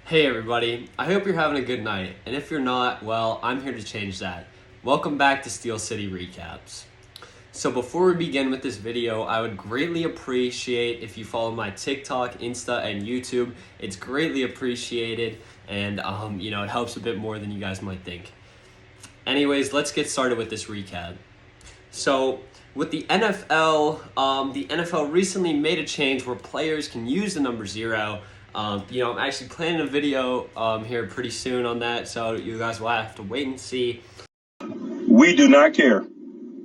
Hey everybody, I hope you're having a good night, and if you're not, well, I'm here to change that. Welcome back to Steel City Recaps. So before we begin with this video, I would greatly appreciate if you follow my TikTok, Insta, and YouTube. It's greatly appreciated, and it helps a bit more than you guys might think. Anyways, let's get started with this recap. So with the NFL recently made a change where players can use the number 0. I'm actually planning a video here pretty soon on that, so you guys will have to wait and see. We do not care.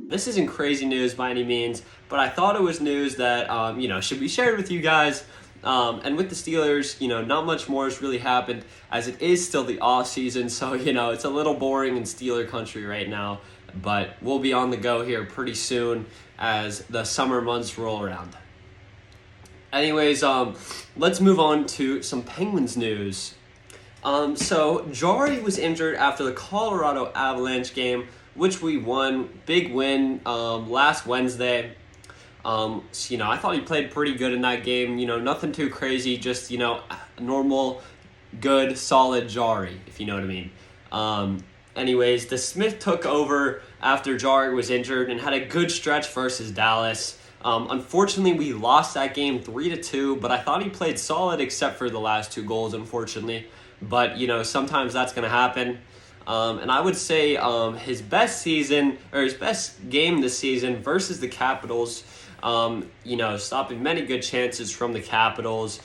This isn't crazy news by any means, but I thought it was news that should be shared with you guys. And with the Steelers, not much more has really happened, as it is still the off season, so it's a little boring in Steeler country right now. But we'll be on the go here pretty soon as the summer months roll around. Anyways, let's move on to some Penguins news. So Jarry was injured after the Colorado Avalanche game, which we won. Big win last Wednesday. I thought he played pretty good in that game. Nothing too crazy, just, normal, good, solid Jarry, if you know what I mean. Anyways, DeSmith took over after Jarry was injured and had a good stretch versus Dallas. Unfortunately, we lost that game 3-2, but I thought he played solid except for the last 2 goals, unfortunately. But, sometimes that's going to happen. And I would say his best game this season versus the Capitals, stopping many good chances from the Capitals.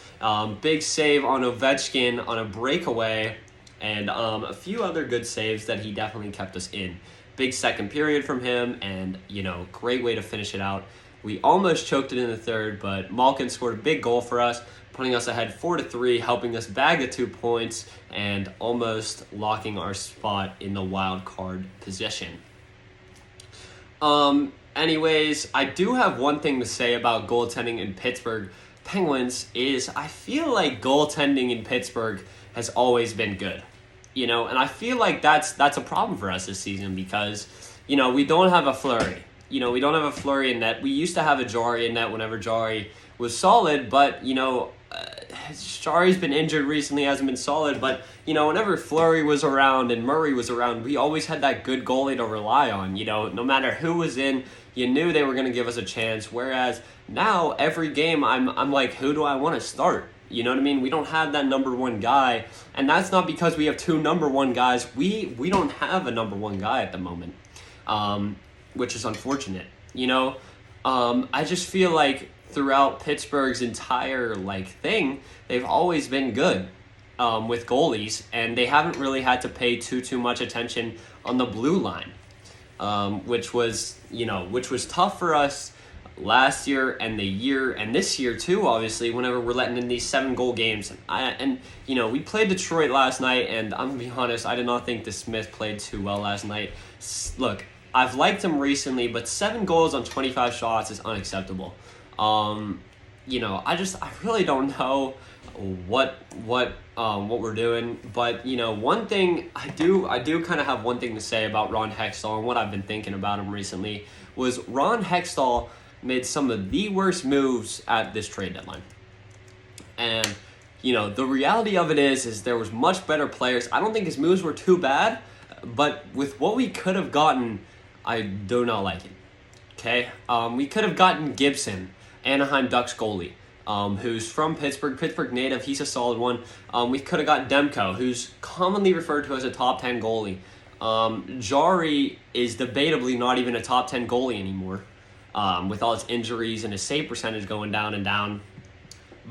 Big save on Ovechkin on a breakaway, and a few other good saves that he definitely kept us in. Big second period from him, and, great way to finish it out. We almost choked it in the third, but Malkin scored a big goal for us, putting us ahead 4-3, helping us bag the 2 points and almost locking our spot in the wild card position. Anyways, I do have one thing to say about goaltending in Pittsburgh Penguins is I feel like goaltending in Pittsburgh has always been good. And I feel like that's a problem for us this season because, we don't have a Fleury. We don't have a Fleury in net. We used to have a Jarry in net whenever Jarry was solid, but, Jarry's been injured recently, hasn't been solid, but, whenever Fleury was around and Murray was around, we always had that good goalie to rely on. No matter who was in, you knew they were going to give us a chance, whereas now every game I'm like, who do I want to start? You know what I mean? We don't have that number 1 guy, and that's not because we have 2 number 1 guys. We don't have a number 1 guy at the moment, which is unfortunate. I just feel like throughout Pittsburgh's entire thing, they've always been good with goalies, and they haven't really had to pay too much attention on the blue line, which was tough for us last year and this year too, obviously, whenever we're letting in these 7-goal games. We played Detroit last night, and I'm going to be honest, I did not think DeSmith played too well last night. Look, I've liked him recently, but 7 goals on 25 shots is unacceptable. I really don't know what we're doing, but one thing I do kind of have one thing to say about Ron Hextall and what I've been thinking about him recently was Ron Hextall made some of the worst moves at this trade deadline. And, the reality of it is there was much better players. I don't think his moves were too bad, but with what we could have gotten, I do not like it. Okay? We could have gotten Gibson, Anaheim Ducks goalie, who's from Pittsburgh native. He's a solid one. We could have gotten Demko, who's commonly referred to as a top 10 goalie. Jarry is debatably not even a top 10 goalie anymore. With all his injuries and his save percentage going down and down.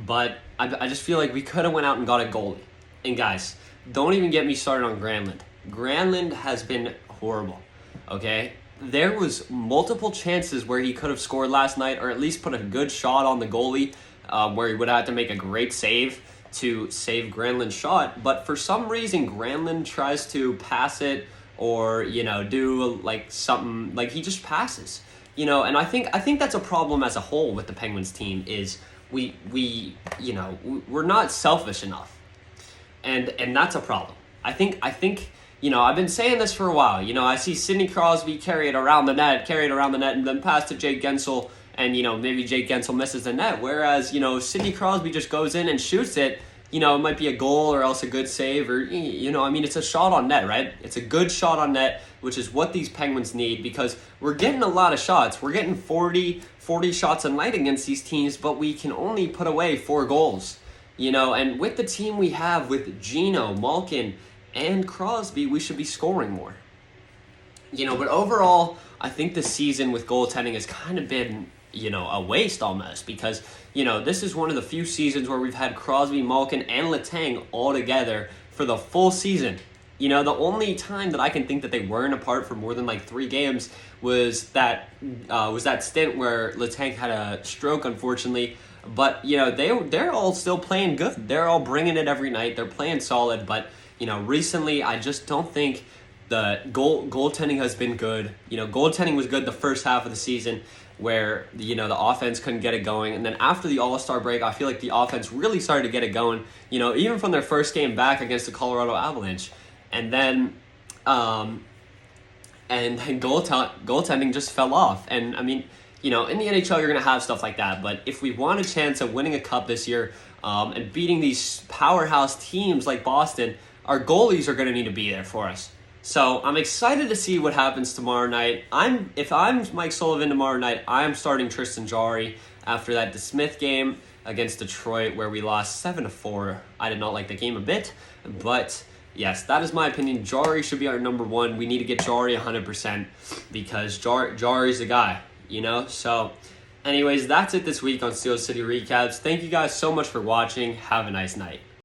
But I just feel like we could have went out and got a goalie. And guys, don't even get me started on Granlund. Granlund has been horrible, okay? There was multiple chances where he could have scored last night, or at least put a good shot on the goalie, where he would have to make a great save to save Granlund's shot. But for some reason, Granlund tries to pass it or, do something, he just passes. And I think that's a problem as a whole with the Penguins team is we're not selfish enough, and that's a problem. I think I've been saying this for a while. I see Sidney Crosby carry it around the net, and then pass to Jake Gensel, and maybe Jake Gensel misses the net. Whereas Sidney Crosby just goes in and shoots it, it might be a goal or else a good save or, it's a shot on net, right? It's a good shot on net, which is what these Penguins need because we're getting a lot of shots. We're getting 40 shots a night against these teams, but we can only put away 4 goals. And with the team we have with Gino, Malkin, and Crosby, we should be scoring more. But overall, I think the season with goaltending has kind of been, a waste almost because, this is one of the few seasons where we've had Crosby, Malkin, and Letang all together for the full season. The only time that I can think that they weren't apart for more than 3 games was that stint where Letang had a stroke, unfortunately. But, they're all still playing good. They're all bringing it every night. They're playing solid. But, recently I just don't think the goaltending has been good. Goaltending was good the first half of the season where, the offense couldn't get it going. And then after the All-Star break, I feel like the offense really started to get it going, even from their first game back against the Colorado Avalanche. And then goaltending just fell off. And, in the NHL, you're going to have stuff like that. But if we want a chance of winning a cup this year and beating these powerhouse teams like Boston, our goalies are going to need to be there for us. So I'm excited to see what happens tomorrow night. If I'm Mike Sullivan tomorrow night, I'm starting Tristan Jarry after that DeSmith game against Detroit where we lost 7-4. I did not like the game a bit, but yes, that is my opinion. Jarry should be our number 1. We need to get Jarry 100% because Jarry's the guy, So anyways, that's it this week on Steel City Recaps. Thank you guys so much for watching. Have a nice night.